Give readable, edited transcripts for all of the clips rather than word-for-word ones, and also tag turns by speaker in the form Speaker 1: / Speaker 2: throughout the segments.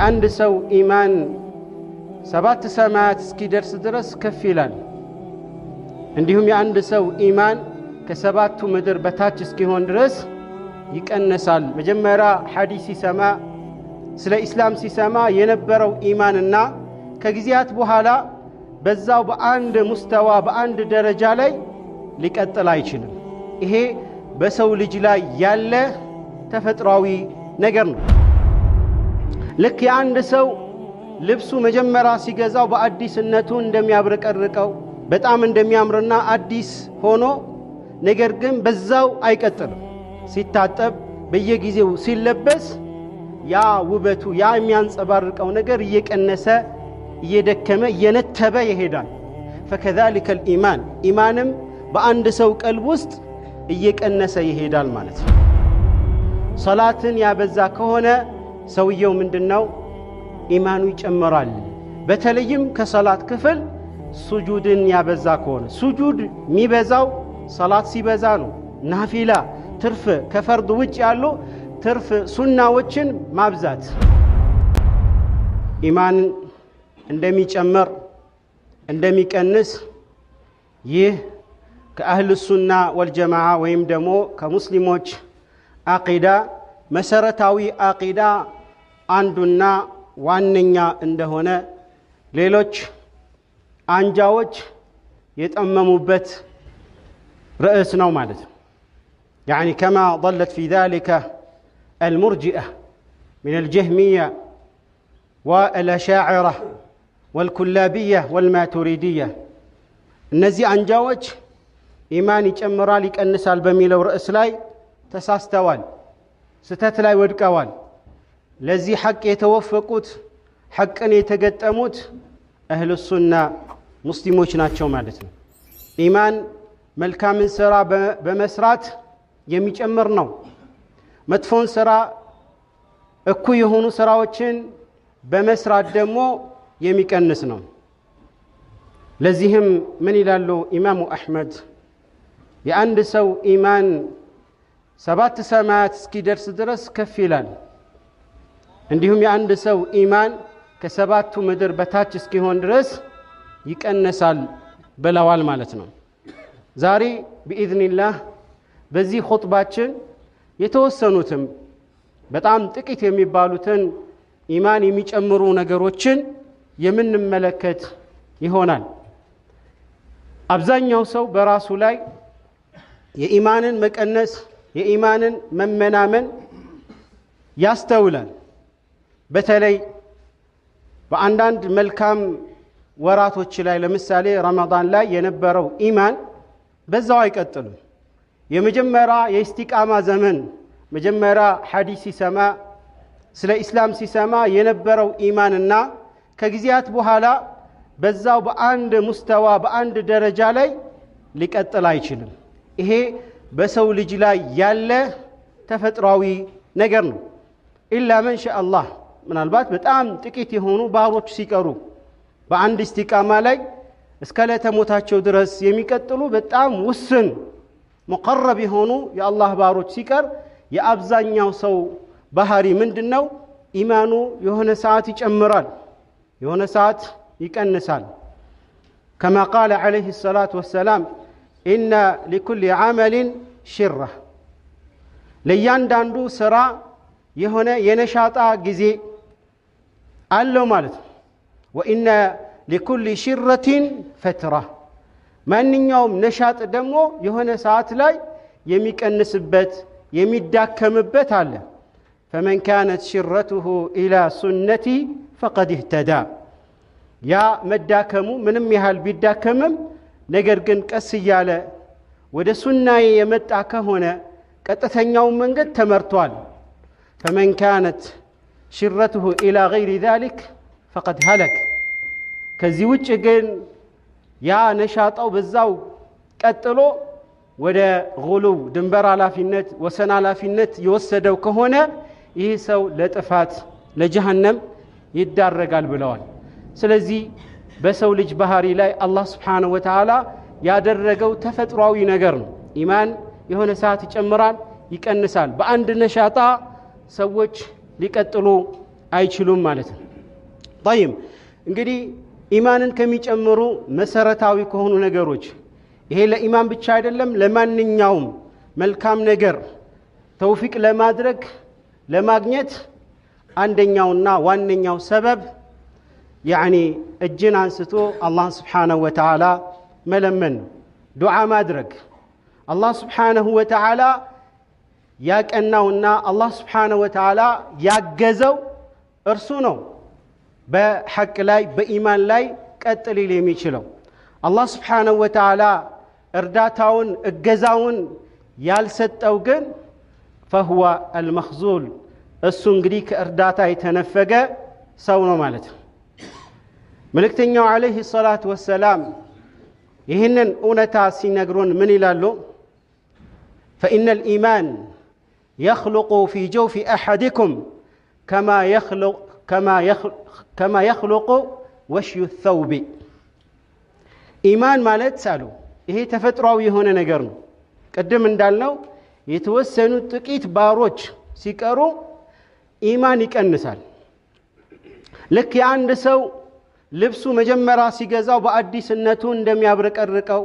Speaker 1: የአንድ ሰው ኢማን 7 ሰማያት እስኪደርስ ድረስ ከፍ ይላል። እንዲሁም የአንድ ሰው ኢማን ከሰባቱ ምድር በታች እስኪሆን ድረስ ይቀነሳል። መጀመሪያ ሐዲስ ሲሰማ ስለ ኢስላም ሲሰማ የነበረው ኢማንና ከጊዜያት በኋላ በዛው በአንድ ሙስተዋ በአንድ ደረጃ ላይ ሊቀጥል አይችልም። ይሄ በሰው ልጅ ላይ ያለ ተፈጥሯዊ ነገር ነው። ልክ የአንድ ሰው ልብሱ መጀመሪያ ሲገዛው በአዲስነቱ እንደሚያብረቀርቀው በጣም እንደሚያምርና አዲስ ሆኖ ነገር ግን በዛው አይቀጥልም። ሲታጠብ በየጊዜው ሲለበስ ያ ውበቱ ያ የሚያንጸባርቀው ነገር እየቀነሰ እየደከመ እየነተበ ይሄዳል። فكذلك الإيمان ኢማንም በአንድ ሰው ቀልብ ውስጥ እየቀነሰ ይሄዳል ማለት ነው። ሶላትን ያበዛ ከሆነ ሰውየው ምንድነው ኢማኑ ይጨምራል። በተለይም ከሶላት ክፍል ሱጁድን ያበዛ ከሆነ ሱጁድ የሚበዛው ሶላት ሲበዛ ነው። ናፊላ ትርፍ ከፈርድ ውጭ ያሉ ትርፍ ሱናዎችን ማብዛት ኢማን እንደሚጨምር እንደሚቀንስ ይህ ከአህል ሱና ወልጀማዓ ወይም ደግሞ ከሙስሊሞች አቂዳ መሰረታዊ አቂዳ አንዱና ዋነኛ እንደሆነ ሌሎች አንጃዎች የጠመሙበት ርዕስ ነው ማለት ነው። يعني كما ضلت في ذلك المرجئة من الجهمية والأشاعرة والكلابية والماتريدية እነዚህ አንጃዎች ኢማን ይጨምራል ይቀንሳል በሚለው ርዕስ ላይ ተሳስተዋል፣ ስተት ላይ ወድቀዋል። ለዚህ ሐቅ የተወፈቁት ሐቅን የተገጠሙት አህሉ ሱና ሙስሊሞች ናቸው ማለት ነው። ኢማን መልካምን ሥራ በመስራት የሚጨምር ነው። መጥፎን ሥራ እኩይ የሆኑ ሥራዎችን በመስራት ደግሞ የሚቀንስ ነው። ለዚህም ምን ይላሉ ኢማሙ አሕመድ የአንድ ሰው ኢማን 7 ሰማያት እስኪደርስ ድረስ ከፍ ይላል። እንዲሁም የአንድ ሰው ኢማን ከሰባቱ ምድር በታች እስኪሆን ድረስ ይቀነሳል ብለዋል ማለት ነው። ዛሬ بإذنላህ በዚህ ኹጥባችን የተወሰኑትም በጣም ጥቂት የሚባሉትን ኢማን የሚጨምሩ ነገሮችን የምንመለከት ይሆናል። አብዛኛው ሰው በራሱ ላይ የኢማንን መቀነስ የኢማንን መመናመን ያስተውላል። በተለይ በአንዳንድ መልካም ወራቶች ላይ ለምሳሌ ረመዳን ላይ የነበረው ኢማን በዛው አይቀጥልም። የመጀመሪያ የኢስቲቃማ ዘመን መጀመሪያ ሐዲስ ሲሰማ ስለ ኢስላም ሲሰማ የነበረው ኢማንና ከጊዜያት በኋላ በዛው በአንድ ሙስተዋ በአንድ ደረጃ ላይ ሊቀጥል አይችልም። ይሄ በሰው ልጅ ላይ ያለ ተፈጥሯዊ ነገር ነው። ኢላ መን ሻአላህ ምናልባት በጣም ጥቂት የሆኑ ባሮች ሲቀሩ በአንድ ኢስቲቃማ ላይ እስከ ለተሞታቸው ድረስ የሚቀጥሉ በጣም ውስን ሙቀረብ የሆኑ የአላህ ባሮች ሲቀር የአብዛኛው ሰው ባህሪ ምንድነው? ኢማኑ የሆነ ሰዓት ይጨምራል፣ የሆነ ሰዓት ይቀንሳል። كما قال عليه الصلاة والسلام إن لكل عمل شرة ለያንዳንዱ ስራ የሆነ የነሻጣ ጊዜ አለው ማለት ነው። وإن لكل شرة فترة ማንኛውም ነሻጥ ደግሞ የሆነ ሰዓት ላይ የሚቀንስበት የሚዳከምበት አለ። فمن كانت شرته إلى سنتي فقد اهتدى ያ መዳከሙ ምንም ያህል ቢዳከምም ነገር ግን ቀስ እያለ ወደ ሱናዬ የመጣ ከሆነ ቀጥተኛው መንገድ ተመርቷል። فمن كانت شرته إلى غير ذلك فقد هلك ከዚህ ውጭ ግን ያ ነሻጣው በዛው ቀጥሎ ወደ ጉሉው ድንበር ኃላፊነት ወሰን ኃላፊነት የወሰደው ከሆነ ይህ ሰው ለጥፋት ለጀሃነም ይዳረጋል ብለዋል። ስለዚህ በሰው ልጅ ባህሪ ላይ አላህ Subhanahu Wa Ta'ala ያደረገው ተፈጥሯዊ ነገር ነው። ኢማን የሆነ ሰዓት ይጨምራል ይቀንሳል። በአንድ ነሻጣ ሰዎች ሊቀጥሉ አይችሉም ማለት ነው። طيب እንግዲህ ኢማንን ከሚጨምሩ መሰረታዊ ከሆኑ ነገሮች ይሄ ለኢማን ብቻ አይደለም ለማንኛውም መልካም ነገር ተውፊቅ ለማድረግ ለማግኘት አንደኛውና ዋነኛው ሰበብ يعني እጅን አንስቶ አላህ Subhanahu Wa Ta'ala መለመን ዱዓ ማድረግ አላህ Subhanahu Wa Ta'ala ያቀናውና አላህ Subhanahu Wa Ta'ala ያገዘው እርሱ ነው በሐቅ ላይ በኢማን ላይ ቀጥል የሚችለው አላህ Subhanahu Wa Ta'ala እርዳታውን እገዛውን ያልሰጠው ግን فهو المخذول እሱ እንግዲህ ከእርዳታ የተነፈገ ሰው ነው ማለት ነው መልእክተኛው አለይሂ ሰላቱ ወሰላም ይህንን እውነታ ሲነግሩን ምን ይላሉ فإن الإيمان يخلق في جوف أحدكم كما يخلق وشي الثوب إيمان ማለት ሳሉ ይሄ ተፈጥሯዊ የሆነ ነገር ነው ቀደም እንዳልነው የተወሰኑ ጥቂት ባሮች ሲቀሩ ኢማን ይቀንሳል ልክ የአንድ ሰው ልብሱ መጀመሪያ ሲገዛው በአዲስነቱ እንደሚያብረቀርቀው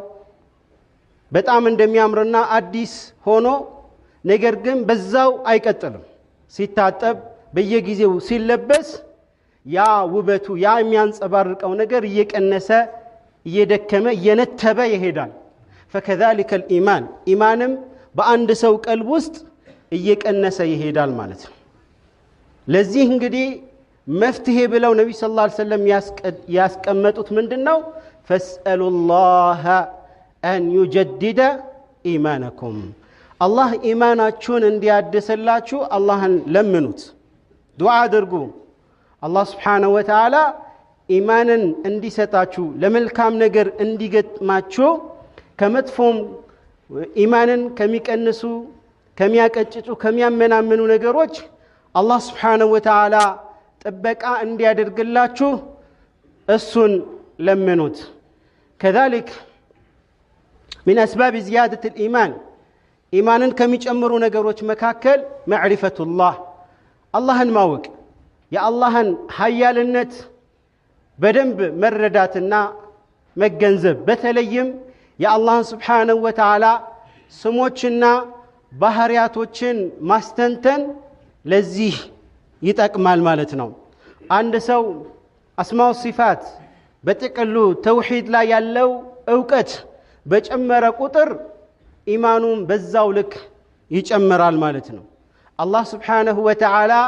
Speaker 1: በጣም እንደሚያምርና አዲስ ሆኖ ነገር ግን በዛው አይቀጥልም ሲታጠብ በየጊዜው ሲለበስ ያ ውበቱ ያ የሚያንጸባርቀው ነገር እየቀነሰ እየደከመ እየነተበ ይሄዳል فكذلك الإيمان ኢማንም በአንድ ሰው ቀልብ ውስጥ እየቀነሰ ይሄዳል ማለት ነው ለዚህ እንግዲህ መፍትሄ ብለው ነብዩ ሰለላሁ ዐለይሂ ወሰለም ያስቀመጡት ምንድነው فاسألوا الله أن يجدد إيمانكم الله ኢማናችሁን እንዲያድስላችሁ አላህን ለምኑት ዱዓ አድርጉ አላህ Subhanahu Wa Ta'ala ኢማንን እንዲሰጣችሁ ለመልካም ነገር እንዲገጥማችሁ ከመጥፎም ኢማንን ከሚቀንሱ ከሚያቀጭጩ ከሚያመናምኑ ነገሮች አላህ Subhanahu Wa Ta'ala ጥበቃ እንዲያደርግላችሁ እሱን ለምኑት كذلك من أسباب زيادة الإيمان إيمانا كميጨምሩ ነገሮች መካከል معرفة الله አላህን ማወቅ የአላህን ኃያልነት በደንብ መረዳትና መገንዘብ በተለይም የአላህን Subhanahu Wa Ta'ala ስሞችና ባህሪያቶችን ማስተንተን ለዚህ ይጠቅማል ማለት ነው አንድ ሰው አስማው ሲፋት በጥቅሉ ተውሂድ ላይ ያለው ዕውቀት በጨመረ ቁጥር ኢማኑም በዛው ልክ ይጨምራል ማለት ነው አላህ Subhanahu Wa Ta'ala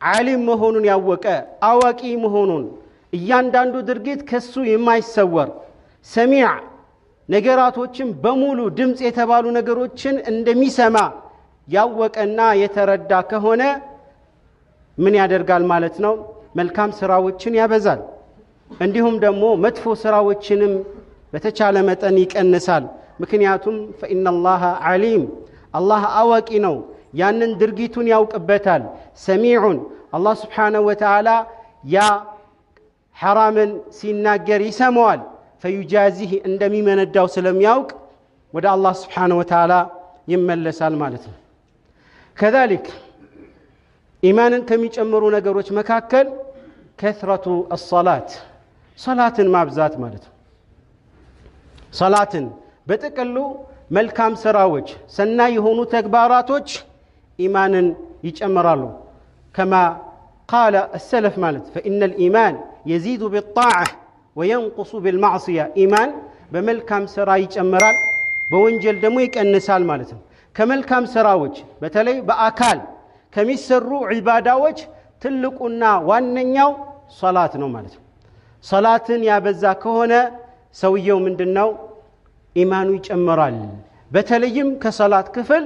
Speaker 1: ዓሊም መሆኑን ያወቀ አዋቂ መሆኑን እያንዳንዱ ድርጊት ከሱ የማይሰወር ሰሚዕ ነገራቶችን በሙሉ ድምጽ የተባሉ ነገሮችን እንደሚሰማ ያወቀና የተረዳ ከሆነ ምን ያደርጋል ማለት ነው መልካም ስራዎችን ያበዛል እንዲሁም ደግሞ መጥፎ ስራዎችንም በተቻለ መጠን ይቀንሳል ምክንያቱም فإن الله عليم الله አዋቂ ነው ያንን ድርጊቱን ያውቅበታል ሰሚዑን አላህ Subhanahu Wa Ta'ala ያ ሐራምን ሲናገር ይሰማዋል فيجازيه እንደሚመነዳው ስለሚያውቅ ወደ አላህ Subhanahu Wa Ta'ala ይመለሳል ማለት ነው كذلك ኢማንን ከሚጨምሩ ነገሮች መካከል كثرة الصلاة صلاትን ማብዛት ማለት ነው صلاትን በጥቅሉ መልካም ስራዎች ሰናይ የሆኑ ተግባራቶች ኢማንን ይጨምራሉ كما قال السلف ማለት فإن الإيمان يزيد بالطاعة وينقص بالمعصية إيمان بملكام سرا يጨምራል በወንጀል ደግሞ ይቀንሳል ማለት ነው ከመልካም ስራዎች በተለይ በአካል ከሚሰሩ ዒባዳዎች ትልቁና ዋነኛው ሶላት ነው ማለት ነው ሶላትን ያበዛ ከሆነ ሰውየው ምንድነው ኢማኑ ይጨምራል በተለይም ከሶላት ክፍል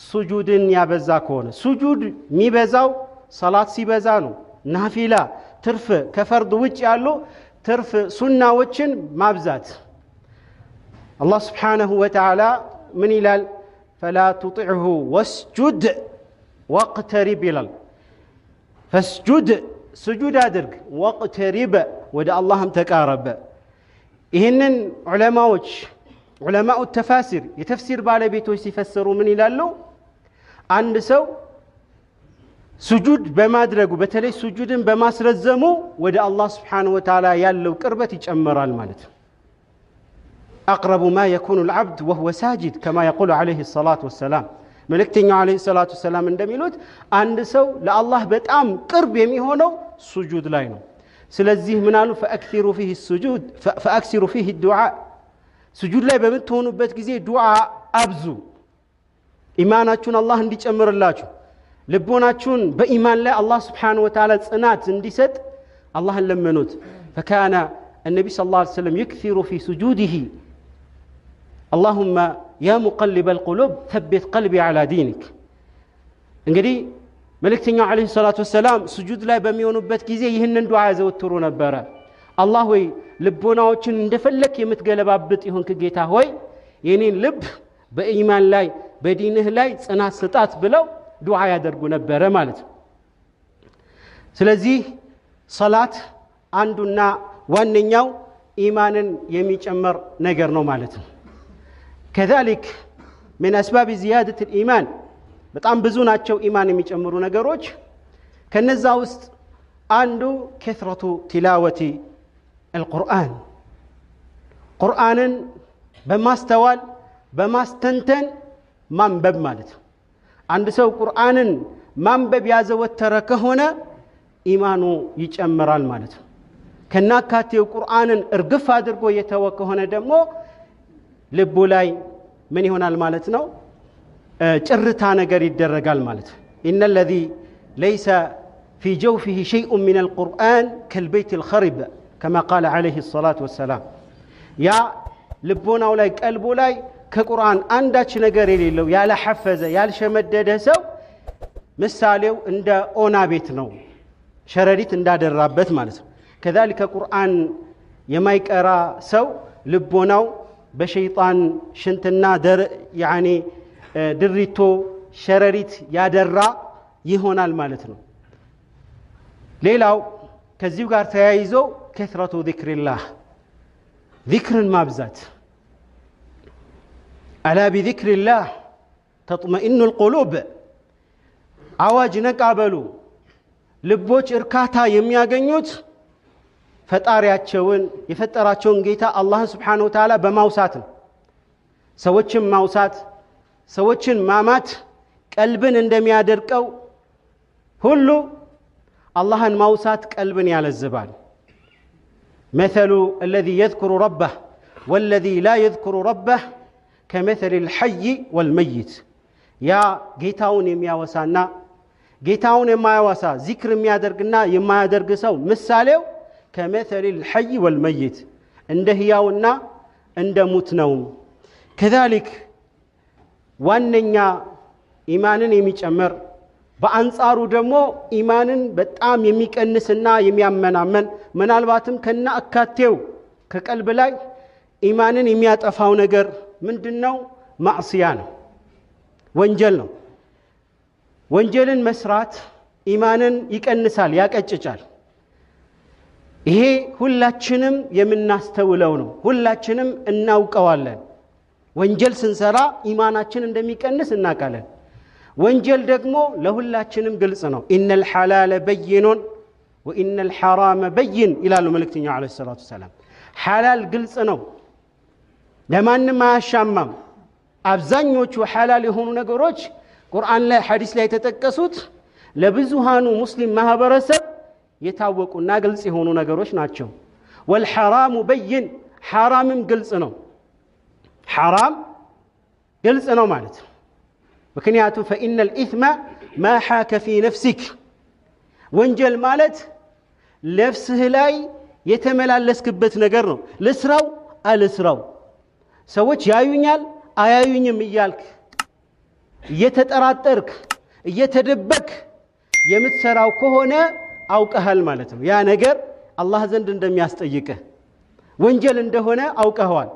Speaker 1: ሱጁድን ያበዛ ከሆነ ሱጁድ የሚበዛው ሶላት ሲበዛ ነው ናፊላ ትርፍ ከፈርድ ውጭ ያሉ ትርፍ ሱናዎችን ማብዛት አላህ Subhanahu Wa Ta'ala ምን ይላል فلا تطعه واسجد واقترب ይላል فاسجد سجود አድርግ واقترب ወደ አላህም ተቃረበ ይሄንን ዑለማው ተፋሲር የተፍሲር ባለቤቶች ሲፈሰሩ ምን ይላሉ አንድ ሰው ስጁድ በማድረጉ በተለይ ስጁድን በማስረዘሙ ወደ አላህ Subhanahu Wa Ta'ala ያለው ቅርበት ይጨምራል ማለት ነው أقرب ما يكون العبد وهو ساجد كما يقول عليه الصلاة والسلام መልእክተኛው عليه الصلاة والسلام እንደሚሉት አንድ ሰው ለአላህ በጣም ቅርብ የሚሆነው ስጁድ ላይ ነው ስለዚህ ምን አሉ فأكثروا فيه الدعاء ስጁድ ላይ በምትሆኑበት ጊዜ ዱዓ አብዙ ኢማናችሁን አላህ እንዲጨምርላችሁ ልቦናችሁን በኢማን ላይ አላህ Subhanahu Wa Ta'ala ጽናት እንዲሰጥ አላህን ለመኑት فكان النبي صلى الله عليه وسلم يكثر في سجوده اللهم يا مقلب القلوب ثبت قلبي على دينك እንግዲህ መልእክተኛው عليه الصلاة والسلام ስጁድ ላይ በሚሆኑበት ጊዜ ይህንን ዱዓ ያዘወትሩ ነበር አላህ ሆይ ልቦናዎችን እንደፈለክ የምትገለባብጥ ይሁንክ ጌታ ሆይ የኔን ልብ በኢማን ላይ በዲንህ ላይ ጽናት ስጣት ብለው ዱዓ ያደርጉ ነበር ማለት ነው ስለዚህ ሶላት አንዱና ዋነኛው ኢማንን የሚጨምር ነገር ነው ማለት ነው كذلك من اسباب زياده الايمان በጣም ብዙ ናቸው ኢማን የሚጨምሩ ነገሮች ከነዛ ውስጥ አንዱ كثرة تلاوة القرآن ቁርአንን በማስተዋል በማስተንተን ማንበብ ማለት ነው አንድ ሰው ቁርአንን ማንበብ ያዘወተረ ከሆነ ኢማኑ ይጨምራል ማለት ነው ከናካቴው ቁርአንን እርግፍ አድርጎ የተወ ከሆነ ደግሞ ልቡ ላይ ምን ይሆናል ማለት ነው ጭርታ ነገር ይደረጋል ማለት ነው ان الذي ليس في جوفه شيء من القرآن كالبيت الخرب كما قال عليه الصلاة والسلام يا ልቦናው ላይ ቀልቡ ላይ ከቁርአን አንዳች ነገር የሌለው ያለ ሐፈዘ ያልሸመደደ ሰው ምሳሌው እንደ ኦና ቤት ነው ሸረሪት እንዳደራበት ማለት ነው كذلك ቁርአን የማይቀራ ሰው ልቦናው በሸይጣን ሽንትና يعني ድሪቶ ሸረሪት ያደራ ይሆናል ማለት ነው ሌላው ከዚሁ ጋር ተያይዞ كثرة ذكر الله ذكرን ማብዛት ألا بذكر الله تطمئن القلوب አዋጅ ነቃበሉ ልቦች እርካታ የሚያገኙት ፈጣሪያቸውን የፈጠራቸውን ጌታ አላህ Subhanahu Wa Ta'ala በማውሳት ነው ሰዎችን ማውሳት ሰዎችን ማማት ቀልብን እንደሚያደርቀው ሁሉ አላህን ማውሳት ቀልብን ያለዝባል مثل الذي يذكر ربه والذي لا يذكر ربه كمثل الحي والميت يا ጌታውን የሚያወሳና ጌታውን የማያወሳ ዚክር የሚያደርግና የማያደርግ ሰው ምሳሌው كمثل الحي والميت እንደ ህያውና እንደ ሙት ነው كذلك ዋነኛ ኢማንን የሚጨምር በአንጻሩ ደግሞ ኢማንን በጣም የሚቀንስና የሚያመናመን ምናልባትም ከና አካቴው ከቀልብ ላይ ኢማንን የሚያጠፋው ነገር ምንድነው ማዕሲያ ነው ወንጀል ነው ወንጀልን መስራት ኢማንን ይቀንሳል ያቀጭጫል ይሄ ሁላችንም የምናስተውለው ነው ሁላችንም እናውቀዋለን ወንጀል ስንሰራ ኢማናችን እንደሚቀንስ እናውቃለን ወንጀል ደግሞ ለሁላችንም ግልጽ ነው ኢነል ሐላለ በይኑን ወኢነል ሐራመ በይን ይላሉ መልእክተኛው አለይሂ ሰላቱ ሰላም ሐላል ግልጽ ነው ለማንም አያሻማም አብዛኞቹ ሐላል የሆኑ ነገሮች ቁርአን ላይ ሐዲስ ላይ ተጠቀሱት ለብዙሃኑ ሙስሊም ማህበረሰብ የታወቁና ግልጽ የሆኑ ነገሮች ናቸው ወልሐራሙ በይን ሐራምም ግልጽ ነው ሐራም ግልጽ ነው ማለት ነው ምክንያቱም فإن الإثم ما حاك في نفسك ወንጀል ማለት ነፍስህ ላይ የተመላለስክበት ነገር ነው ለስራው አለስራው ሰዎች ያዩኛል አያዩኝም እያልክ እየተጠራጠርክ እየተደበክ የምትሰራው ከሆነ አውቀሃል ማለት ነው ያ ነገር አላህ ዘንድ እንደሚያስጠይቅህ ወንጀል እንደሆነ አውቀዋል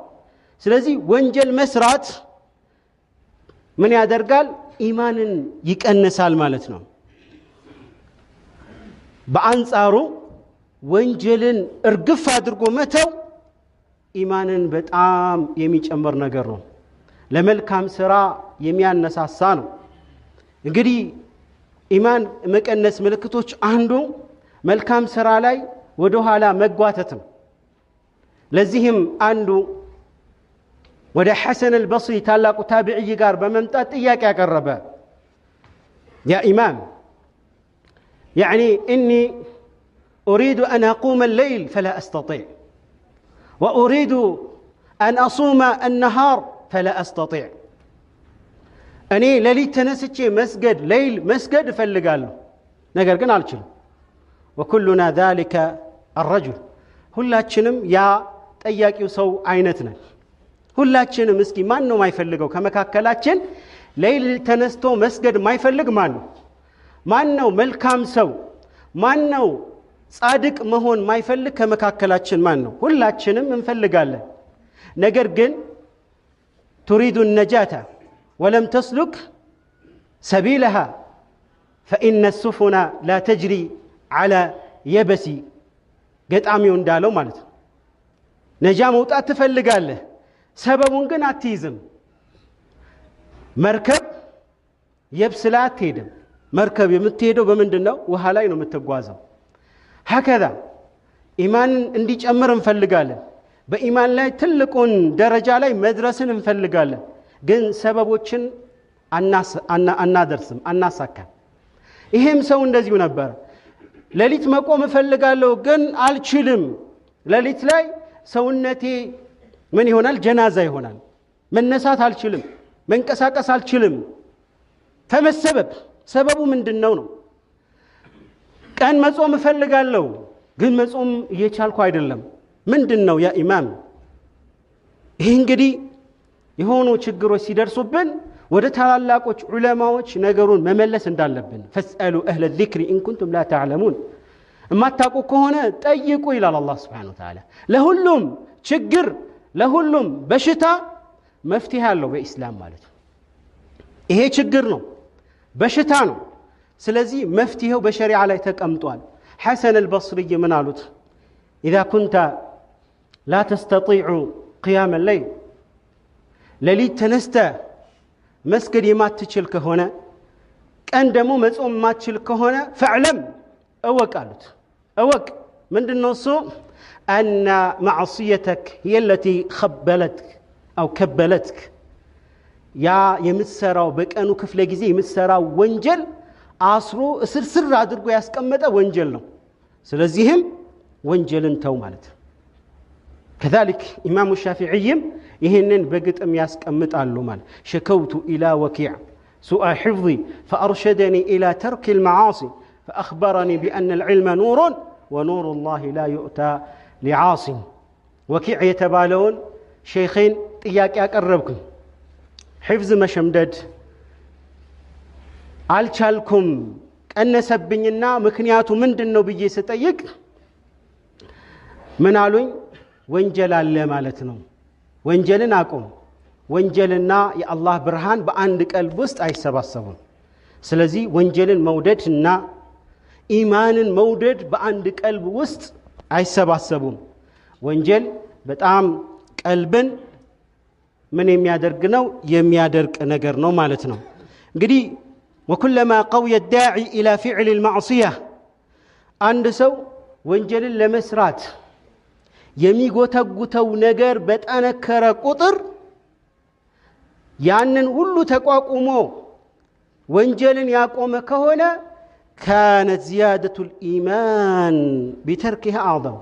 Speaker 1: ስለዚህ ወንጀል መስራት ምን ያደርጋል ኢማንን ይቀንሳል ማለት ነው በአንጻሩ ወንጀልን እርግፍ አድርጎ መተው ኢማንን በጣም የሚጨምር ነገር ነው ለመልካም ስራ የሚያነሳሳ ነው እንግዲህ ኢማን መቀነስ ምልክቶች አንዱ መልካም ሥራ ላይ ወደ ኋላ መጓተት ነው። ለዚህም አንዱ ወደ ሐሰን አልበስሪ ታላቁ ታቢዒ ጋር በመምጣት ጥያቄ ያቀረበ ያ ኢማም يعني إني أريد أن أقوم الليل فلا أستطيع وأريد أن أصوم النهار فلا أستطيع أني لليت تنسيتي مسجد ليل مسجد فلقاله نقر قنا الجل وكلنا ذلك الرجل ሁላችንም ያ ጠያቂው ሰው አይነት ነን ሁላችንም እስኪ ማን ነው ማይፈልገው ከመካከላችን ሌሊት ተነስቶ መስገድ ማይፈልግ ማን ነው መልካም ሰው ማን ነው ጻድቅ መሆን ማይፈልግ ከመካከላችን ማን ነው ሁላችንም እንፈልጋለን ነገር ግን تريد النجاة ولم تسلك سبيلها فإن السفن لا تجري على يبس ገጣሚው እንዳለው ማለት ነው ነጃ መውጣት ትፈልጋለህ ሰበቡን ግን አትይዝም መርከብ የብስ ላይ አትሄድም መርከብ የምትሄደው በምንድነው ውሃ ላይ ነው የምትጓዘው هكذا ኢማን እንዲጨምር እንፈልጋለን በኢማን ላይ ትልቁን ደረጃ ላይ መድረስን እንፈልጋለን ግን ሰበቦችን አናደርስም አናሳካም ይሄም ሰው እንደዚሁ ነበር ለሊት መቆም እፈልጋለሁ ግን አልችልም ለሊት ላይ ሰውነቴ ምን ይሆናል ጀናዛ ይሆናል መነሳት አልችልም መንቀሳቀስ አልችልም ተመሰበብ ሰበቡ ምንድነው ነው ቀን መጾም እፈልጋለሁ ግን መጾም እየቻልኩ አይደለም ምንድነው ያ ኢማም ይሄ እንግዲህ የሆኑ ችግሮች ሲደርሱብን ወደ ታላላቆች ዑለማዎች ነገሩን መመለስ እንዳለብን ፈስአሉ አህለ الذكر ان كنتم لا تعلمون እማታውቁ ከሆነ ጠይቁ ይላል አላህ Subhanahu Wa Ta'ala ለሁሉም ችግር ለሁሉም በሽታ መፍትሄ አለው በእስላም ማለት ነው ይሄ ችግር ነው በሽታ ነው ስለዚህ መፍትሄው በሸሪዓ ላይ ተቀምጧል ሐሰን አልበስሪ ምን አሉት اذا كنت لا تستطيع قيام الليل ለሊት ተነስተ መስገድ የማትችል ከሆነ ቀን ደግሞ መጾም ማትችል ከሆነ فعلم أوقالت أوق من النص أن معصيتك هي التي خبلتك أو كبلتك يا يمسراو بك أنو كفل جزي يمسراو وانجل عصرو سر عدرقو ياسكمته وانجلنا سلزيهم وانجل انتو مالت كذلك إمام الشافعي يهنن بقت أم ياسكمت على مال شكوت إلى وكيع سوء حفظي فأرشدني إلى ترك المعاصي فأخبرني بأن العلم نور ونور الله لا يؤتى لعاص وكيع يتبالون شيخين إياك أقربكم حفظ مشمدد አልቻልኩም ቀነሰብኝና ምክንያቱ ምንድነው ብዬ ስጠይቅ ምን አሉኝ ወንጀል አለ ማለት ነው ወንጀልን አቁም ወንጀልና የአላህ ብርሃን በአንድ ቀልብ ውስጥ አይሰባሰቡም ስለዚህ ወንጀልን መውደድና ኢማንን መውደድ በአንድ ቀልብ ውስጥ አይሰባሰቡም ወንጀል በጣም ቀልብን ምን የሚያደርግ ነው የሚያደርቅ ነገር ነው ማለት ነው እንግዲህ وكلما قوي الداعي الى فعل المعصيه አንድ ሰው ወንጀልን ለመስራት የሚጎተጉተው ነገር በጠነከረ ቁጥር ያንን ሁሉ ተቋቁሞ ወንጀልን ያቆመ ከሆነ كانت زياده الايمان بتركها اعظم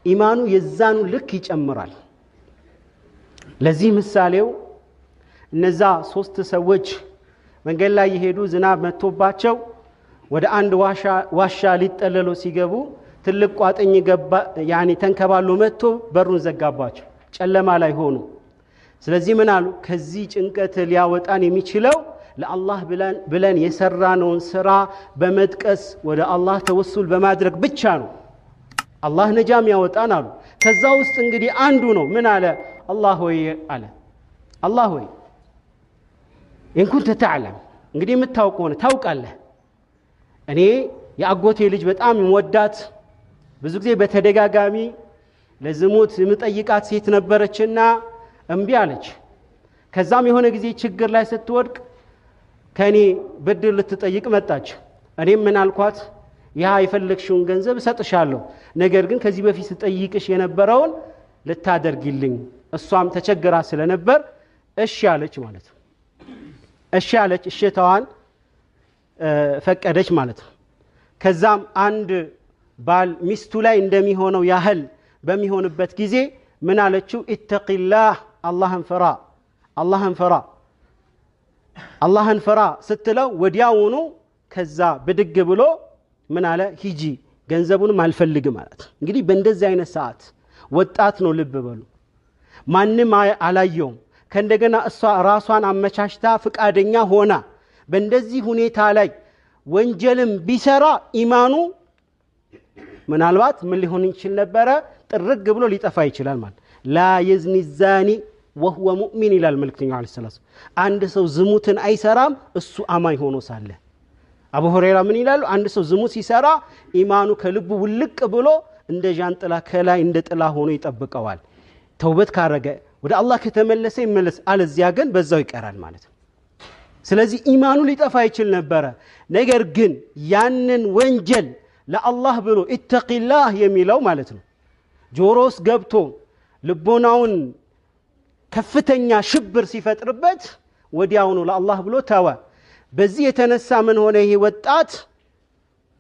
Speaker 1: ኢማኑ የዛኑ ልክ ይጨምራል ለዚህ ምሳሌው እነዛ ሶስት ሰዎች መንገድ ላይ ይሄዱ ዝናብ መጥቶባቸው ወደ አንድ ዋሻ ሊጠለሉ ሲገቡ ትልቅ ቋጥኝ ገባ ያኒ ተንከባሎ መጥቶ በሩን ዘጋባቸው ጨለማ ላይ ሆኑ ስለዚህ ምን አሉ ከዚህ ጭንቀት ሊያወጣን የሚችለው ለአላህ ብለን የሰራነውን ስራ በመጥቀስ ወደ አላህ ተወሱል በማድረግ ብቻ ነው አላህ ነጃም ያወጣን አሉ ከዛ ውስጥ እንግዲህ አንዱ ነው ምን አለ አላህ ሆይ አለ አላህ ሆይ إن كنت تعلم እንግዲህ የምታውቀው ታውቃለህ እኔ ያጎቴ ልጅ በጣም ይወዳት ብዙ ጊዜ በተደጋጋሚ ለዝሙት የምጠይቃት ሴት ነበረችና እምቢ አለች ከዛም የሆነ ጊዜ ችግር ላይ ስትወድቅ ከኔ ብድር ልትጠይቅ መጣች እኔም ምን አልኳት ያ የፈለግሽውን ገንዘብ ሰጥሻለሁ ነገር ግን ከዚህ በፊት ጠይቅሽ የነበረውን ልታደርጊልኝ እሷም ተቸግራ ስለነበር እሺ አለች ማለት ነው እሺ አለች እሽታዋን ፈቀደች ማለት ነው ከዛም አንድ ባል ሚስቱ ላይ እንደሚሆነው ያህል በሚሆንበት ጊዜ ምን አለችው ኢተቂላህ አላህን ፈራ ስትለው ወዲያውኑ ከዛ ብድግ ብሎ ምን አለ ሂጂ ገንዘቡንም አልፈልግም ማለት እንግዲህ በእንደዚህ አይነት ሰዓት ወጣት ነው ልብ በሉ ማንንም አላየውም ከእንደገና እሷ ራሷን አመቻችታ ፍቃደኛ ሆና በእንደዚህ ሁኔታ ላይ ወንጀልም ቢሰራ ኢማኑ ምናልባት ምን ሊሆን ይችላል ነበር ጥርግ ብሎ ሊጠፋ ይችላል ማለት ላ የዝኒ ዛኒ وهو مؤمن الى الملكتኛ عليه الصلاه አንድ ሰው ዝሙትን አይሰራም እሱ አማኝ ሆኖ ሳለ አቡ ሁረይራ ምን ይላሉ አንድ ሰው ዝሙት ሲሰራ ኢማኑ ከልቡ ውልቅ ብሎ እንደ ጃንጥላ ከላይ እንደ ጥላ ሆኖ ይጠብቀዋል ተውበት ካረገ ወደ አላህ ከተመለሰ ይመለስ አለዚያ ግን በዛው ይቀራል ማለት ነው ስለዚህ ኢማኑ ሊጠፋ ይችል ነበር ነገር ግን ያንን ወንጀል ለአላህ ብሎ ኢተቂላህ የሚለው ማለት ነው ጆሮስ ገብቶ ልቦናውን ከፍተኛ ሽብር ሲፈጥርበት ወዲያውኑ ለአላህ ብሎ ተወ በዚህ የተነሳ ምን ሆነ ይሄ ወጣት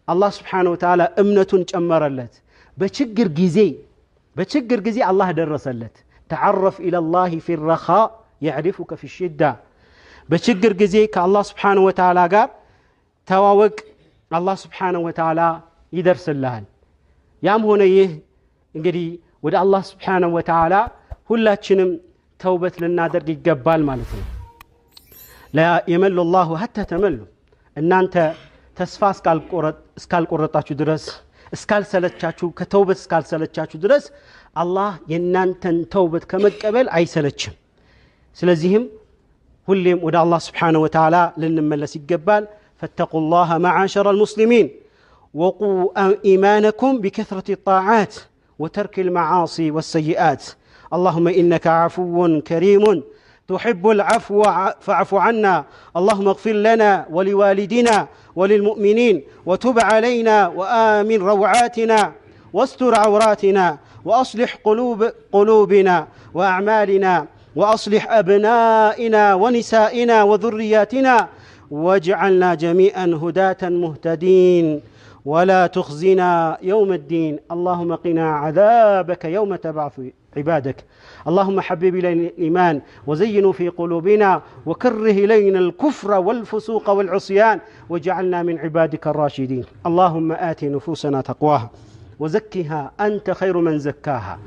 Speaker 1: አላህ Subhanahu Wa Ta'ala እምነቱን ጨመረለት በችግር ጊዜ አላህ ደረሰለት تعرف الى الله في الرخاء يعرفك في الشده በችግር ጊዜ ከአላህ Subhanahu Wa Ta'ala ጋር ተዋወቅ አላህ Subhanahu Wa Ta'ala ይደርስልሃል ያም ሆነ ይህ እንግዲህ ወደ አላህ Subhanahu Wa Ta'ala ሁላችንም ተውበት ልናደርግ ይገባል ማለት ነው لا يمل الله حتى تملوا እናንተ ተስፋ እስካልቆረጣችሁ ድረስ እስካልሰለቻችሁ ከተውበት እስካልሰለቻችሁ ድረስ አላህ የናንተን ተውበት ከመቀበል አይሰለችም ስለዚህም ሁሌም ወደ አላህ Subhanahu Wa Ta'ala ልንመለስ ይገባል فاتقوا الله معاشر المسلمين وقوا إيمانكم بكثرة الطاعات وترك المعاصي والسيئات اللهم إنك عفو كريم تحب العفو فاعف عنا اللهم اغفر لنا ولوالدنا وللمؤمنين وتب علينا وآمن روعاتنا واستر عوراتنا وأصلح قلوبنا وأعمالنا وأصلح أبنائنا ونسائنا وذرياتنا واجعلنا جميعا هداة مهتدين ولا تخزنا يوم الدين اللهم قنا عذابك يوم تبعث عبادك اللهم حبب إلينا الإيمان وزينه في قلوبنا وكره إلينا الكفر والفسوق والعصيان واجعلنا من عبادك الراشدين اللهم آت نفوسنا تقواها وزكها أنت خير من زكاها